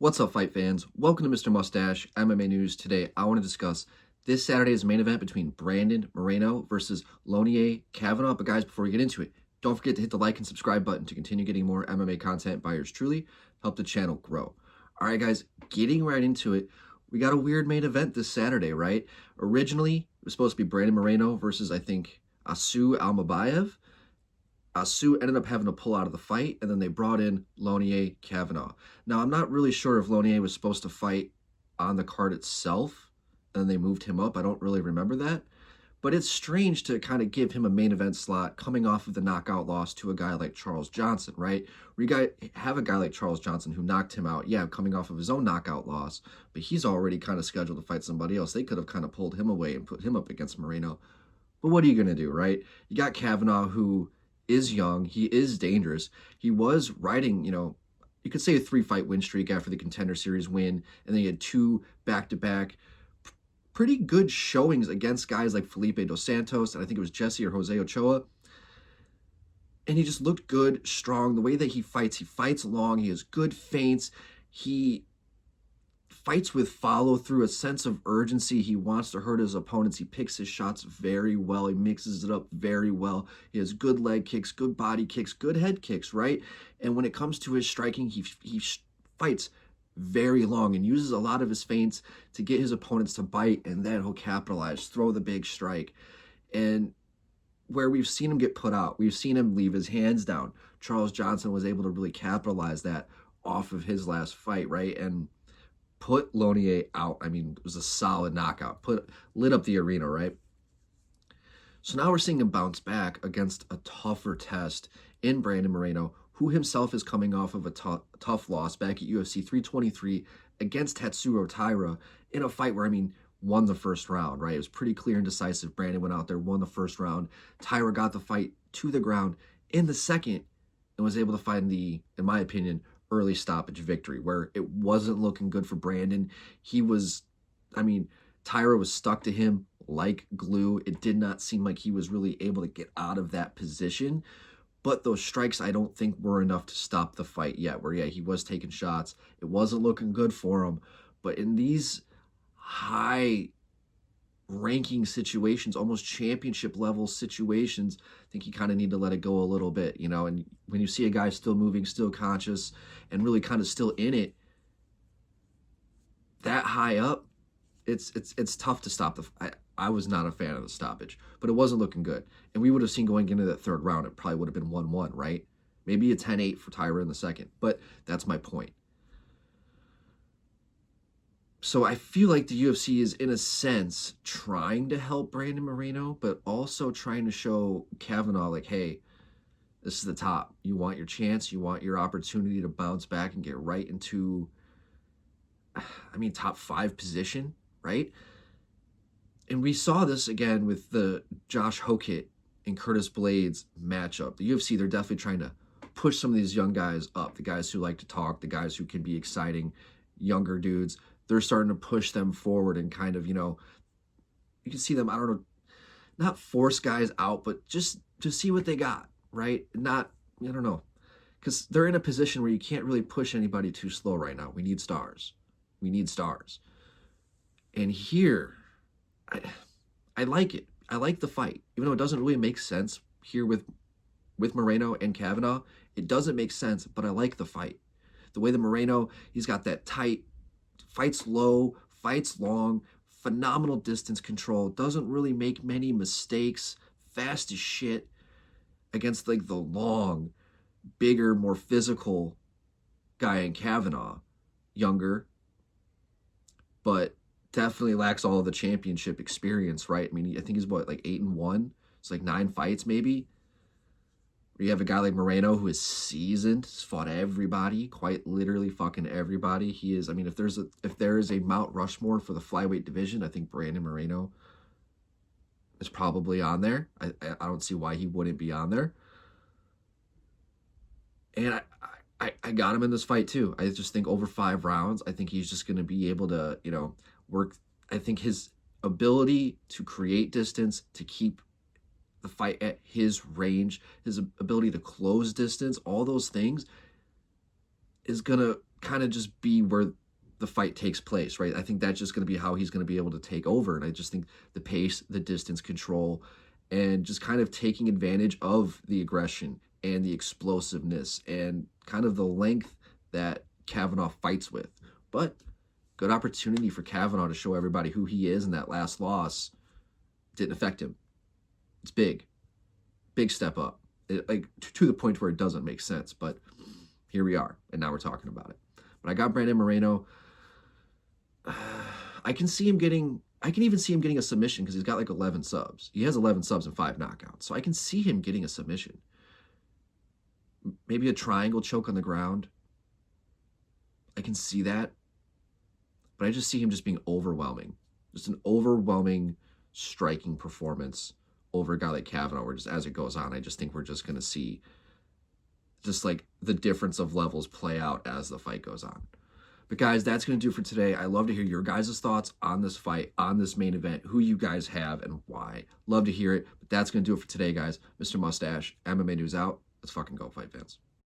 What's up, fight fans? Welcome to Mr. Mustache MMA News. Today, I want to discuss this Saturday's main event between Brandon Moreno versus Kavanagh. But guys, before we get into it, don't forget to hit the like and subscribe button to continue getting more MMA content by yours truly. Help the channel grow. All right, guys, getting right into it. We got a weird main event this Saturday, right? Originally, it was supposed to be Brandon Moreno versus, I think, Asu Almabayev. Asu ended up having to pull out of the fight, and then they brought in Kavanagh. Now, I'm not really sure if Lonier was supposed to fight on the card itself, and then they moved him up. I don't really remember that. But it's strange to kind of give him a main event slot coming off of the knockout loss to a guy like Charles Johnson, right? Where you have a guy like Charles Johnson who knocked him out, yeah, coming off of his own knockout loss, but he's already kind of scheduled to fight somebody else. They could have kind of pulled him away and put him up against Moreno. But what are you going to do, right? You got Kavanagh, who is young. He is dangerous. He was riding, you could say a 3-fight win streak after the Contender Series win, and then he had 2 back-to-back pretty good showings against guys like Felipe Dos Santos, and I think it was Jesse or Jose Ochoa. And he just looked good, strong. The way that he fights long. He has good feints. He fights with follow-through, a sense of urgency. He wants to hurt his opponents. He picks his shots very well. He mixes it up very well. He has good leg kicks, good body kicks, good head kicks, right? And when it comes to his striking, he fights very long and uses a lot of his feints to get his opponents to bite, and then he'll capitalize, throw the big strike. And where we've seen him get put out, we've seen him leave his hands down. Charles Johnson was able to really capitalize that off of his last fight, right? And put Lonier out. I mean, it was a solid knockout. Lit up the arena, right? So now we're seeing him bounce back against a tougher test in Brandon Moreno, who himself is coming off of a tough loss back at UFC 323 against Tatsuro Taira in a fight where, won the first round, right? It was pretty clear and decisive. Brandon went out there, won the first round. Taira got the fight to the ground in the second and was able to find the, in my opinion, early stoppage victory, where it wasn't looking good for Brandon. Taira was stuck to him like glue. It did not seem like he was really able to get out of that position. But those strikes, I don't think were enough to stop the fight yet, where, yeah, he was taking shots. It wasn't looking good for him. But in these high ranking situations, almost championship level situations, I think you kind of need to let it go a little bit, and when you see a guy still moving, still conscious, and really kind of still in it that high up, it's tough to stop. I was not a fan of the stoppage, but it wasn't looking good. And we would have seen going into that third round, it probably would have been 1-1, right? Maybe a 10-8 for Taira in the second, but that's my point. So I feel like the UFC is, in a sense, trying to help Brandon Moreno, but also trying to show Kavanagh, like, hey, this is the top. You want your chance. You want your opportunity to bounce back and get right into, top 5 position, right? And we saw this again with the Josh Hokit and Curtis Blades matchup. The UFC, they're definitely trying to push some of these young guys up, the guys who like to talk, the guys who can be exciting, younger dudes. They're starting to push them forward and kind of, you can see them, not force guys out, but just to see what they got, right? Not, because they're in a position where you can't really push anybody too slow right now. We need stars. And here, I like it. I like the fight, even though it doesn't really make sense here with Moreno and Kavanagh. It doesn't make sense, but I like the fight. The way that Moreno, he's got that tight, fights low, fights long, phenomenal distance control, doesn't really make many mistakes, fast as shit against like the long, bigger, more physical guy in Kavanagh, younger, but definitely lacks all of the championship experience, right? I think he's like 8-1. It's like 9 fights maybe. You have a guy like Moreno who is seasoned, has fought everybody, quite literally fucking everybody. He is, if there is a Mount Rushmore for the flyweight division, I think Brandon Moreno is probably on there. I don't see why he wouldn't be on there. And I got him in this fight too. I just think over 5 rounds, I think he's just going to be able to, work. I think his ability to create distance, to keep the fight at his range, his ability to close distance, all those things is going to kind of just be where the fight takes place, right? I think that's just going to be how he's going to be able to take over. And I just think the pace, the distance control, and just kind of taking advantage of the aggression and the explosiveness and kind of the length that Kavanagh fights with. But good opportunity for Kavanagh to show everybody who he is, and that last loss didn't affect him. It's big step up, like to the point where it doesn't make sense, but here we are, and now we're talking about it. But I got Brandon Moreno. I can even see him getting a submission because he's got like 11 subs. He has 11 subs and 5 knockouts, so I can see him getting a submission. Maybe a triangle choke on the ground. I can see that, but I just see him just being overwhelming. Just an overwhelming striking performance over a guy like Kavanagh, where just as it goes on, I just think we're just going to see just like the difference of levels play out as the fight goes on. But guys, that's going to do it for today. I love to hear your guys' thoughts on this fight, on this main event, who you guys have and why. Love to hear it. But that's going to do it for today, guys. Mr. Mustache, MMA News out. Let's fucking go, fight fans.